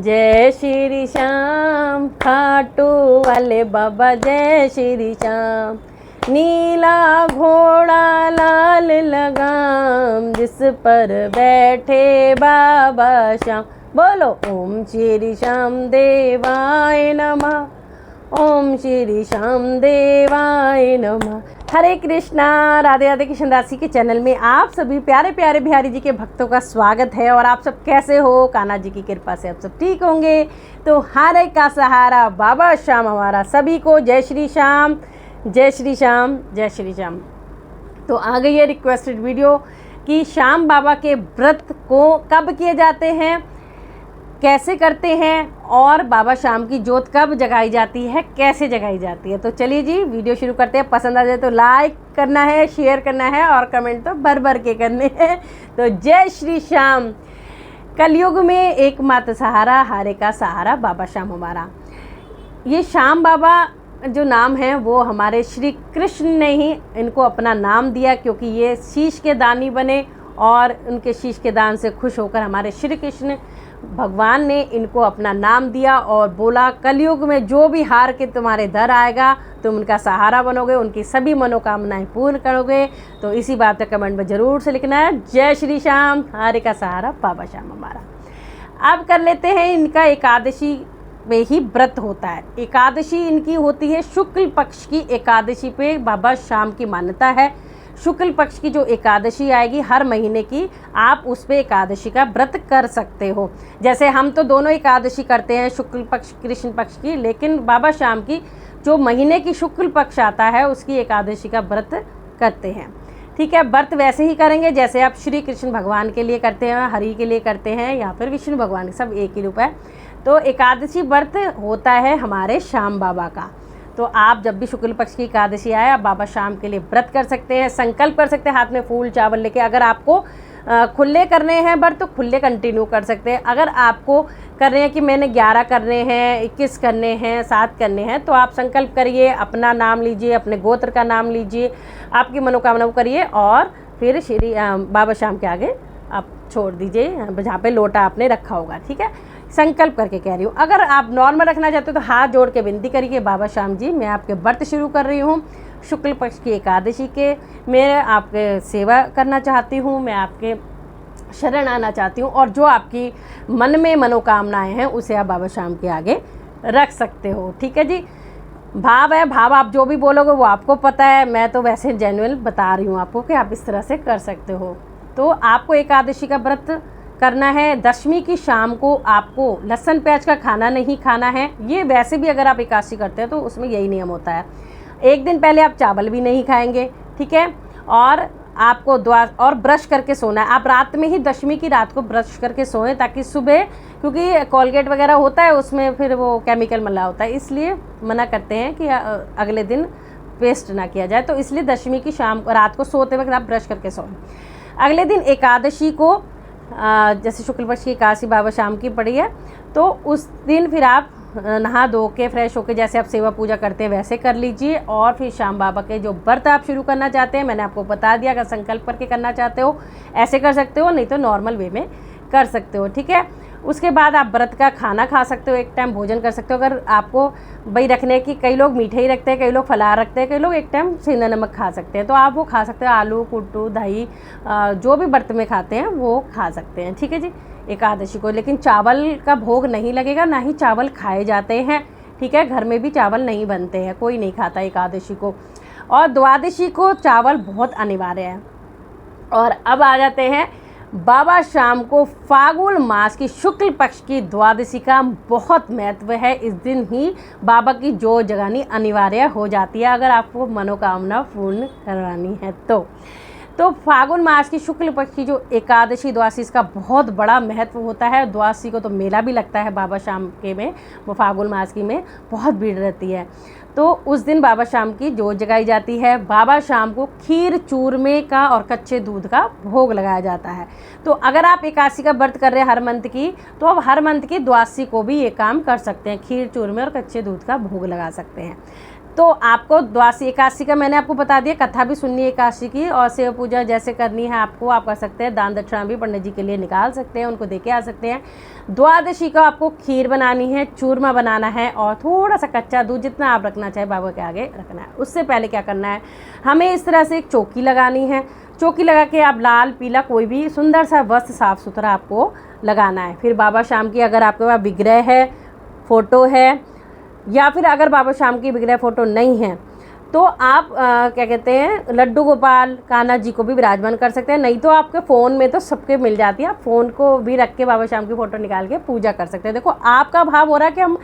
जय श्री श्याम खाटू वाले बाबा जय श्री श्याम। नीला घोड़ा लाल लगाम जिस पर बैठे बाबा श्याम। बोलो ओम श्री श्याम देवाय नमः, ओम श्री श्याम देवाय नमः। हरे कृष्णा। राधे राधे कृष्ण दासी के चैनल में आप सभी प्यारे प्यारे बिहारी जी के भक्तों का स्वागत है। और आप सब कैसे हो? कान्हा जी की कृपा से आप सब ठीक होंगे। तो हरे का सहारा बाबा श्याम हमारा सभी को जय श्री श्याम, जय श्री श्याम, जय श्री श्याम। तो आ गई है रिक्वेस्टेड वीडियो कि श्याम बाबा के व्रत को कब किए जाते हैं, कैसे करते हैं और बाबा श्याम की जोत कब जगाई जाती है, कैसे जगाई जाती है। तो चलिए जी वीडियो शुरू करते हैं। पसंद आ जाए तो लाइक करना है, शेयर करना है और कमेंट तो भर भर के करने हैं। तो जय श्री श्याम। कलयुग में एकमात्र सहारा, हारे का सहारा बाबा श्याम हमारा। ये श्याम बाबा जो नाम है वो हमारे श्री कृष्ण ने ही इनको अपना नाम दिया, क्योंकि ये शीश के दानी बने और उनके शीश के दान से खुश होकर हमारे श्री कृष्ण भगवान ने इनको अपना नाम दिया और बोला कलयुग में जो भी हार के तुम्हारे दर आएगा तुम उनका सहारा बनोगे, उनकी सभी मनोकामनाएं पूर्ण करोगे। तो इसी बात का कमेंट में ज़रूर से लिखना है जय श्री श्याम, हारे का सहारा बाबा श्याम हमारा। अब कर लेते हैं इनका एकादशी में ही व्रत होता है। एकादशी इनकी होती है शुक्ल पक्ष की एकादशी पे बाबा श्याम की मान्यता है। शुक्ल पक्ष की जो एकादशी आएगी हर महीने की, आप उस पे एकादशी का व्रत कर सकते हो। जैसे हम तो दोनों एकादशी करते हैं, शुक्ल पक्ष कृष्ण पक्ष की, लेकिन बाबा श्याम की जो महीने की शुक्ल पक्ष आता है उसकी एकादशी का व्रत करते हैं। ठीक है, व्रत वैसे ही करेंगे जैसे आप श्री कृष्ण भगवान के लिए करते हैं, हरि के लिए करते हैं या फिर विष्णु भगवान, सब एक ही रूप है। तो एकादशी व्रत होता है हमारे श्याम बाबा का। तो आप जब भी शुक्ल पक्ष की एकादशी आए आप बाबा श्याम के लिए व्रत कर सकते हैं, संकल्प कर सकते हैं हाथ में फूल चावल लेके। अगर आपको खुले करने हैं व्रत तो खुले कंटिन्यू कर सकते हैं। अगर आपको कर रहे हैं कि मैंने 11 करने हैं, 21 करने हैं, 7 करने हैं, तो आप संकल्प करिए, अपना नाम लीजिए, अपने गोत्र का नाम लीजिए, आपकी मनोकामना को करिए और फिर श्री बाबा श्याम के आगे आप छोड़ दीजिए जहाँ पे लोटा आपने रखा होगा। ठीक है, संकल्प करके कह रही हूँ। अगर आप नॉर्मल रखना चाहते हो तो हाथ जोड़ के विनती करिए बाबा श्याम जी मैं आपके व्रत शुरू कर रही हूँ शुक्ल पक्ष की एकादशी के, मैं आपके सेवा करना चाहती हूँ, मैं आपके शरण आना चाहती हूँ। और जो आपकी मन में मनोकामनाएं हैं उसे आप बाबा श्याम के आगे रख सकते हो। ठीक है जी, भाव है, भाव आप जो भी बोलोगे वो आपको पता है, मैं तो वैसे जेन्युइन बता रही हूँ आपको कि आप इस तरह से कर सकते हो। तो आपको एकादशी का व्रत करना है। दशमी की शाम को आपको लहसुन प्याज का खाना नहीं खाना है। ये वैसे भी अगर आप एकादशी करते हैं तो उसमें यही नियम होता है। एक दिन पहले आप चावल भी नहीं खाएंगे। ठीक है, और आपको और ब्रश करके सोना है। आप रात में ही दशमी की रात को ब्रश करके सोएं ताकि सुबह, क्योंकि कोलगेट वगैरह होता है उसमें फिर वो केमिकल मिला होता है, इसलिए मना करते हैं कि अगले दिन वेस्ट ना किया जाए। तो इसलिए दशमी की शाम रात को सोते वक्त आप ब्रश करके सोएं। अगले दिन एकादशी को जैसे शुक्ल पक्ष की एकादशी बाबा श्याम की पड़ी है तो उस दिन फिर आप नहा धो के फ्रेश होके जैसे आप सेवा पूजा करते हैं वैसे कर लीजिए। और फिर श्याम बाबा के जो व्रत आप शुरू करना चाहते हैं मैंने आपको बता दिया, अगर संकल्प करके करना चाहते हो ऐसे कर सकते हो, नहीं तो नॉर्मल वे में कर सकते हो। ठीक है, उसके बाद आप व्रत का खाना खा सकते हो, एक टाइम भोजन कर सकते हो। अगर आपको भाई रखने की, कई लोग मीठे ही रखते हैं, कई लोग फलाहार रखते हैं, कई लोग एक टाइम सेंधा नमक खा सकते हैं, तो आप वो खा सकते हो। आलू कुट्टू दही जो भी व्रत में खाते हैं वो खा सकते हैं। ठीक है जी, एकादशी को लेकिन चावल का भोग नहीं लगेगा, ना ही चावल खाए जाते हैं। ठीक है, घर में भी चावल नहीं बनते हैं, कोई नहीं खाता एकादशी को। और द्वादशी को चावल बहुत अनिवार्य है। और अब आ जाते हैं बाबा श्याम को फागुन मास की शुक्ल पक्ष की द्वादशी का बहुत महत्व है। इस दिन ही बाबा की जोत जगानी अनिवार्य हो जाती है अगर आपको मनोकामना पूर्ण करवानी है तो फागुन मास की शुक्ल पक्ष की जो एकादशी द्वादशी इसका बहुत बड़ा महत्व होता है। द्वादशी को तो मेला भी लगता है बाबा श्याम के में, वो फागुन मास की में बहुत भीड़ रहती है। तो उस दिन बाबा श्याम की जोत जगाई जाती है। बाबा श्याम को खीर चूरमे का और कच्चे दूध का भोग लगाया जाता है। तो अगर आप एकादशी का व्रत कर रहे हैं हर मंथ की, तो आप हर मंथ की द्वादशी को भी ये काम कर सकते हैं, खीर चूरमे और कच्चे दूध का भोग लगा सकते हैं। तो आपको द्वादशी एकादशी का मैंने आपको बता दिया, कथा भी सुननी है एकादशी की, और शिव पूजा जैसे करनी है आपको, आप कर सकते हैं। दान दक्षिणा भी पंडित जी के लिए निकाल सकते हैं, उनको दे के आ सकते हैं। द्वादशी का आपको खीर बनानी है, चूरमा बनाना है, और थोड़ा सा कच्चा दूध, जितना आप रखना चाहे बाबा के आगे रखना है। उससे पहले क्या करना है, हमें इस तरह से एक चौकी लगानी है। चौकी लगा के आप लाल पीला कोई भी सुंदर सा वस्त्र साफ़ सुथरा आपको लगाना है। फिर बाबा शाम की अगर आपके पास विग्रह है, फ़ोटो है, या फिर अगर बाबा शाम की विग्रह फ़ोटो नहीं है तो आप क्या कहते हैं, लड्डू गोपाल कान्हा जी को भी विराजमान कर सकते हैं। नहीं तो आपके फ़ोन में तो सबके मिल जाती है, आप फ़ोन को भी रख के बाबा शाम की फ़ोटो निकाल के पूजा कर सकते हैं। देखो आपका भाव हो रहा है कि हम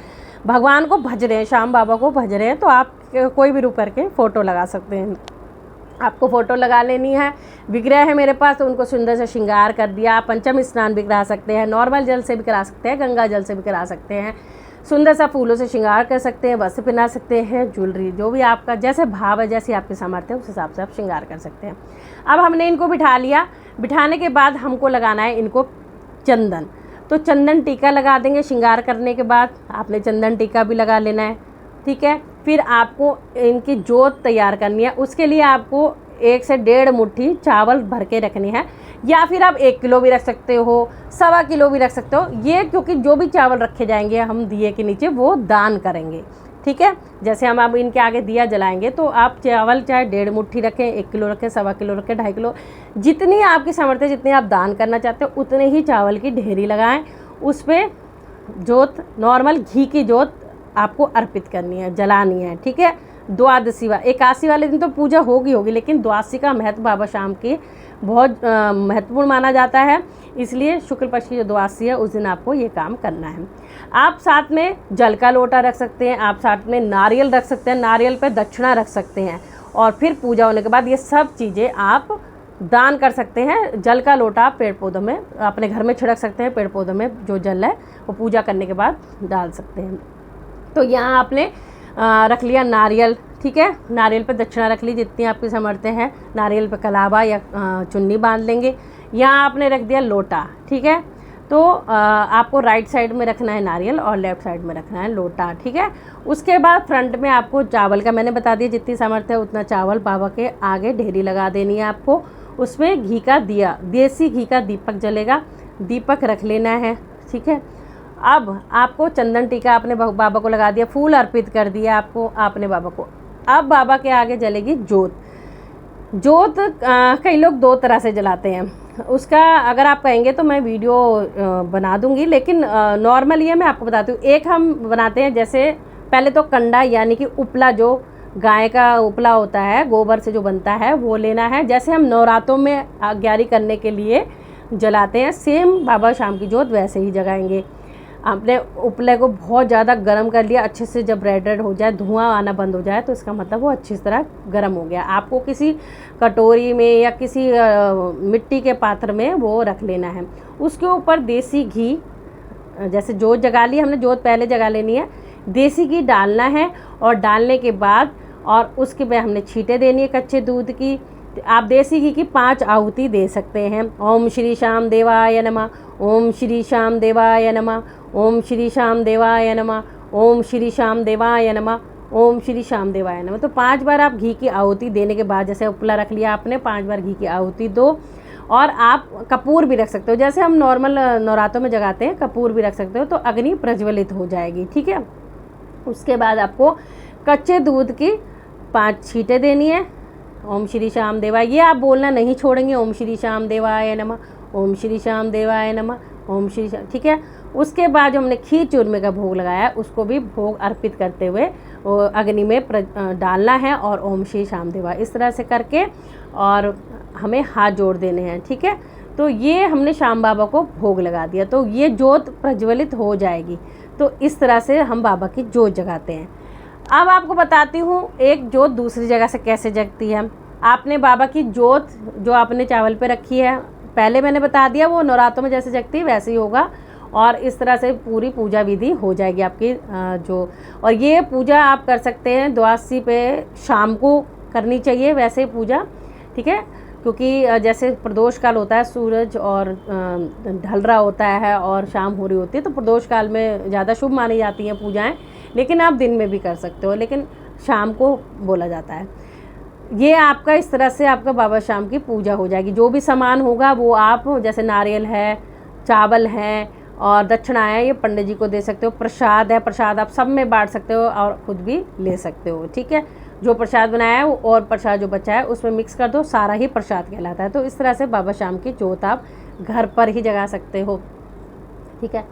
भगवान को भज रहे हैं, श्याम बाबा को भज रहे हैं, तो आप कोई भी रूप करके फ़ोटो लगा सकते हैं। आपको फ़ोटो लगा लेनी है। विग्रह है मेरे पास तो उनको सुंदर से श्रृंगार कर दिया। आप पंचम स्नान भी करा सकते हैं, नॉर्मल जल से भी करा सकते हैं, गंगा जल से भी करा सकते हैं। सुंदर सा फूलों से श्रृंगार कर सकते हैं, वस्त्र पहना सकते हैं, ज्वेलरी, जो भी आपका जैसे भाव है, जैसी आपकी सामर्थ्य है, उस हिसाब से आप श्रृंगार कर सकते हैं। अब हमने इनको बिठा लिया। बिठाने के बाद हमको लगाना है इनको चंदन। तो चंदन टीका लगा देंगे। श्रृंगार करने के बाद आपने चंदन टीका भी लगा लेना है, ठीक है। फिर आपको इनकी जोत तैयार करनी है। उसके लिए आपको 1 से 1.5 मुट्ठी चावल भर के रखनी है, या फिर आप 1 किलो भी रख सकते हो, 1.25 किलो भी रख सकते हो। ये क्योंकि जो भी चावल रखे जाएंगे हम दिए के नीचे वो दान करेंगे, ठीक है। जैसे हम अब इनके आगे दिया जलाएंगे तो आप चावल चाहे 1.5 मुट्ठी रखें, 1 किलो रखें, 1.25 किलो रखें, 2.5 किलो, जितनी आपकी सामर्थ्य, जितने आप दान करना चाहते हो उतने ही चावल की ढेरी लगाएं। उस पर जोत, नॉर्मल घी की जोत आपको अर्पित करनी है, जलानी है, ठीक है। द्वादशी एकादशी वाले दिन तो पूजा होगी, लेकिन द्वादशी का महत्व बाबा शाम की बहुत महत्वपूर्ण माना जाता है। इसलिए शुक्ल पक्ष की जो द्वादशी है उस दिन आपको ये काम करना है। आप साथ में जल का लोटा रख सकते हैं, आप साथ में नारियल रख सकते हैं, नारियल पे दक्षिणा रख सकते हैं, और फिर पूजा होने के बाद ये सब चीज़ें आप दान कर सकते हैं। जल का लोटा आप पेड़ पौधों में, अपने घर में छिड़क सकते हैं, पेड़ पौधों में जो जल है वो पूजा करने के बाद डाल सकते हैं। तो यहाँ आपने रख लिया नारियल, ठीक है। नारियल पे दक्षिणा रख ली जितनी आपकी सामर्थ्य है। नारियल पे कलावा या चुन्नी बांध लेंगे। यहाँ आपने रख दिया लोटा, ठीक है। तो आपको राइट साइड में रखना है नारियल और लेफ़्ट साइड में रखना है लोटा, ठीक है। उसके बाद फ्रंट में आपको चावल का मैंने बता दिया, जितनी सामर्थ्य है उतना चावल बाबा के आगे ढेरी लगा देनी है आपको। उसमें घी का दिया, देसी घी का दीपक जलेगा, दीपक रख लेना है, ठीक है। अब आपको चंदन टीका आपने बाबा को लगा दिया, फूल अर्पित कर दिया आपने बाबा को। अब बाबा के आगे जलेगी जोत। जोत कई लोग 2 तरह से जलाते हैं। उसका अगर आप कहेंगे तो मैं वीडियो बना दूंगी, लेकिन नॉर्मल ये मैं आपको बताती हूँ। एक हम बनाते हैं, जैसे पहले तो कंडा यानी कि उपला, जो गाय का उपला होता है गोबर से जो बनता है वो लेना है। जैसे हम नवरात्रों में आज्ञारी करने के लिए जलाते हैं, सेम बाबा शाम की जोत वैसे ही जगाएंगे। आपने उपले को बहुत ज़्यादा गर्म कर लिया, अच्छे से जब रेड हो जाए, धुआं आना बंद हो जाए, तो इसका मतलब वो अच्छी तरह गर्म हो गया। आपको किसी कटोरी में या किसी मिट्टी के पात्र में वो रख लेना है। उसके ऊपर देसी घी, जैसे जोत जगा ली हमने, जोत पहले जगा लेनी है, देसी घी डालना है, और डालने के बाद और उसके बाद हमने छींटे देनी है कच्चे दूध की। आप देसी घी की 5 आहुति दे सकते हैं। ओम श्री श्याम देवाय नमः, ओम श्री श्याम देवाय नमः, ओम श्री श्याम देवाय नमः, ओम श्री श्याम देवाय नमः, ओम श्री श्याम देवाय नमः। तो 5 बार आप घी की आहुति देने के बाद, जैसे उपला रख लिया आपने, 5 बार घी की आहुति दो। और आप कपूर भी रख सकते हो, जैसे हम नॉर्मल नवरात्रों में जगाते हैं, कपूर भी रख सकते हो, तो अग्नि प्रज्वलित हो जाएगी, ठीक है। उसके बाद आपको कच्चे दूध की 5 छींटे देनी है। ओम श्री श्याम देवाय, ये आप बोलना नहीं छोड़ेंगे, ओम श्री श्याम देवाय नमः, ओम श्री श्याम देवाय नमः, ओम श्री श्याम, ठीक है। उसके बाद जो हमने खीर चूरमे का भोग लगाया है उसको भी भोग अर्पित करते हुए अग्नि में डालना है, और ओम श्री श्याम देवाय इस तरह से करके, और हमें हाथ जोड़ देने हैं, ठीक है। तो ये हमने श्याम बाबा को भोग लगा दिया, तो ये जोत प्रज्वलित हो जाएगी। तो इस तरह से हम बाबा की जोत जगाते हैं। अब आपको बताती हूँ एक जोत दूसरी जगह से कैसे जगती है। आपने बाबा की जोत जो आपने चावल पे रखी है, पहले मैंने बता दिया, वो नवरात्रों में जैसे जगती है वैसे ही होगा, और इस तरह से पूरी पूजा विधि हो जाएगी आपकी जो। और ये पूजा आप कर सकते हैं द्वादशी पे शाम को करनी चाहिए वैसे पूजा, ठीक है। क्योंकि जैसे प्रदोष काल होता है, सूरज और ढल रहा होता है और शाम हो रही होती है, तो प्रदोष काल में ज़्यादा शुभ मानी जाती हैं पूजाएं, लेकिन आप दिन में भी कर सकते हो। लेकिन शाम को बोला जाता है। ये आपका इस तरह से आपका बाबा शाम की पूजा हो जाएगी। जो भी सामान होगा वो आप, जैसे नारियल है, चावल है और दक्षिणा है, ये पंडित जी को दे सकते हो। प्रसाद है, प्रसाद आप सब में बांट सकते हो और ख़ुद भी ले सकते हो, ठीक है। जो प्रसाद बनाया है वो और प्रसाद जो बचा है उसमें मिक्स कर दो, सारा ही प्रसाद कहलाता है। तो इस तरह से बाबा शाम की जोत आप घर पर ही जगा सकते हो, ठीक है।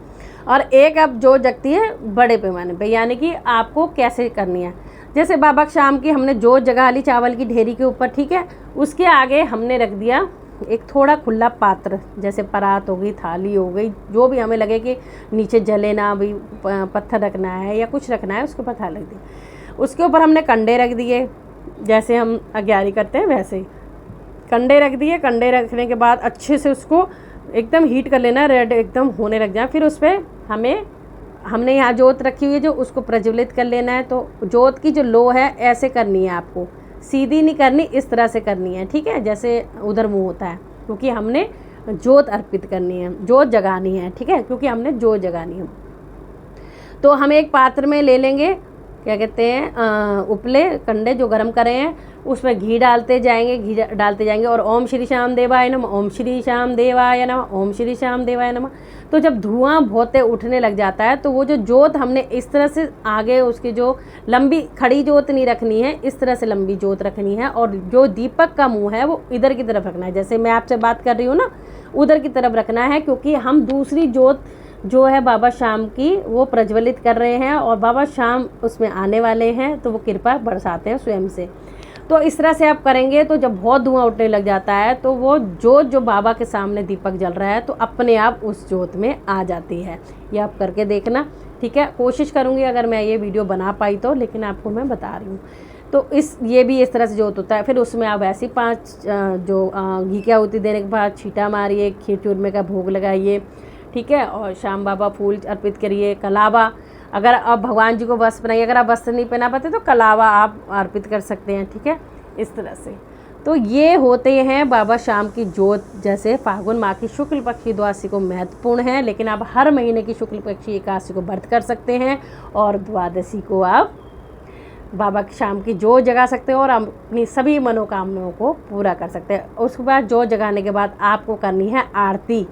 और एक अब जोत जगती है बड़े पैमाने पे, यानी कि आपको कैसे करनी है। जैसे बाबा शाम की हमने जोत जगा ली चावल की ढेरी के ऊपर, ठीक है। उसके आगे हमने रख दिया एक थोड़ा खुला पात्र, जैसे परात हो गई, थाली हो गई, जो भी हमें लगे कि नीचे जले ना, भी पत्थर रखना है या कुछ रखना है, उसके ऊपर थाली रख दी। उसके ऊपर हमने कंडे रख दिए, जैसे हम अग्यारी करते हैं वैसे ही कंडे रख दिए। कंडे रखने के बाद अच्छे से उसको एकदम हीट कर लेना, रेड एकदम होने लग जाए। फिर उस पर हमने यहाँ जोत रखी हुई है जो, उसको प्रज्वलित कर लेना है। तो जोत की जो लो है ऐसे करनी है आपको, सीधी नहीं करनी, इस तरह से करनी है, ठीक है, जैसे उधर मुंह होता है, क्योंकि हमने जोत अर्पित करनी है, जोत जगानी है, ठीक है, क्योंकि हमने जोत जगानी है। तो हम एक पात्र में ले लेंगे, क्या कहते हैं, उपले कंडे जो गरम करे हैं, उसमें घी डालते जाएंगे और ओम श्री श्याम देवाय नमः, ओम श्री श्याम देवाय नमः, ओम श्री श्याम देवाय नमः। तो जब धुआं बहुते उठने लग जाता है तो वो जो जोत हमने इस तरह से आगे, उसकी जो लंबी खड़ी जोत नहीं रखनी है, इस तरह से लंबी जोत रखनी है। और जो दीपक का मुंह है वो इधर की तरफ रखना है, जैसे मैं आपसे बात कर रही हूँ ना, उधर की तरफ रखना है, क्योंकि हम दूसरी जोत जो है बाबा शाम की वो प्रज्वलित कर रहे हैं और बाबा शाम उसमें आने वाले हैं, तो वो कृपा बरसाते हैं स्वयं से। तो इस तरह से आप करेंगे तो जब बहुत धुआं उठने लग जाता है तो वो जोत जो बाबा के सामने दीपक जल रहा है तो अपने आप उस जोत में आ जाती है। ये आप करके देखना, ठीक है। कोशिश करूँगी अगर मैं ये वीडियो बना पाई तो, लेकिन आपको मैं बता रही हूँ। तो ये भी इस तरह से जोत होता है। फिर उसमें आप ऐसी 5 जो घी की आहुति देने के बाद छींटा मारिए, खीर चूरमे का भोग लगाइए, ठीक है। और शाम बाबा फूल अर्पित करिए। कलावा, अगर आप भगवान जी को वस्त्र बनाइए, अगर आप वस्त्र नहीं पहना पाते तो कलावा आप अर्पित कर सकते हैं, ठीक है, इस तरह से। तो ये होते हैं बाबा शाम की जोत। जैसे फागुन माह की शुक्ल पक्ष की द्वादशी को महत्वपूर्ण है, लेकिन आप हर महीने की शुक्ल पक्ष की एकादशी को व्रत कर सकते हैं और द्वादशी को आप बाबा की शाम की जोत जगा सकते हो और अपनी सभी मनोकामनाओं को पूरा कर सकते हैं। उसके बाद जोत जगाने के बाद आपको करनी है आरती,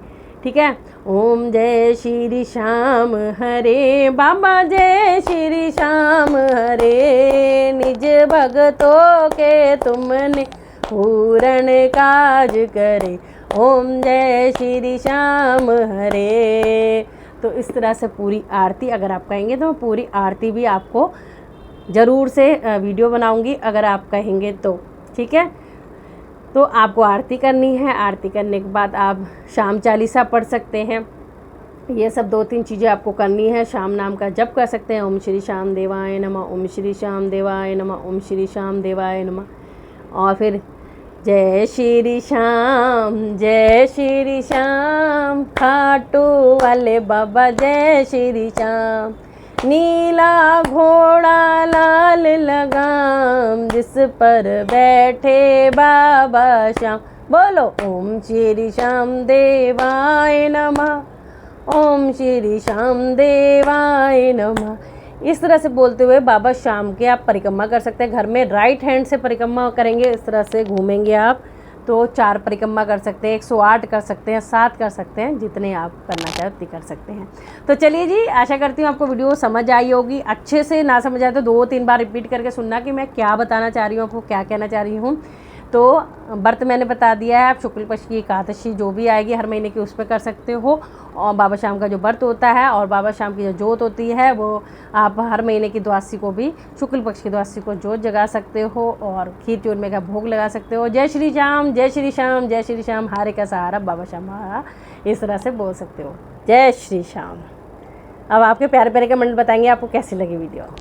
ठीक है। ओम जय श्री श्याम हरे, बाबा जय श्री श्याम हरे, निज भगतों के तुमने पूर्ण काज करे, ओम जय श्री श्याम हरे। तो इस तरह से पूरी आरती अगर आप कहेंगे तो पूरी आरती भी आपको ज़रूर से वीडियो बनाऊंगी अगर आप कहेंगे तो, ठीक है। तो आपको आरती करनी है। आरती करने के बाद आप शाम चालीसा पढ़ सकते हैं। ये सब 2-3 चीज़ें आपको करनी है। शाम नाम का जप कर सकते हैं, ओम श्री श्याम देवाय नमः, ओम श्री श्याम देवाय नमः, ओम श्री श्याम देवाय नमः। और फिर जय श्री श्याम खाटू वाले बाबा जय श्री श्याम, नीला घोड़ा लाल लगाम, जिस पर बैठे बाबा श्याम, बोलो ओम श्री श्याम देवाय नमः, ओम श्री श्याम देवाय नमः। इस तरह से बोलते हुए बाबा शाम के आप परिक्रमा कर सकते हैं। घर में राइट हैंड से परिक्रमा करेंगे, इस तरह से घूमेंगे आप तो 4 परिक्रमा कर सकते हैं, 108 कर सकते हैं, 7 कर सकते हैं, जितने आप करना चाहें उतनी कर सकते हैं। तो चलिए जी, आशा करती हूँ आपको वीडियो समझ आई होगी। अच्छे से ना समझ आए तो 2-3 बार रिपीट करके सुनना कि मैं क्या बताना चाह रही हूँ, आपको क्या कहना चाह रही हूँ। तो व्रत मैंने बता दिया है, आप शुक्ल पक्ष की एकादशी जो भी आएगी हर महीने की उस पर कर सकते हो, और बाबा शाम का जो व्रत होता है और बाबा शाम की जो जोत होती है वो आप हर महीने की द्वादशी को भी, शुक्ल पक्ष की द्वादशी को जोत जगा सकते हो और खीर चूरमे का भोग लगा सकते हो। जय श्री श्याम, जय श्री श्याम, जय श्री श्याम, हारे का सहारा बाबा श्याम हारा, इस तरह से बोल सकते हो। जय श्री श्याम। अब आपके प्यारे प्यारे कमेंट बताएंगे आपको कैसी लगी वीडियो।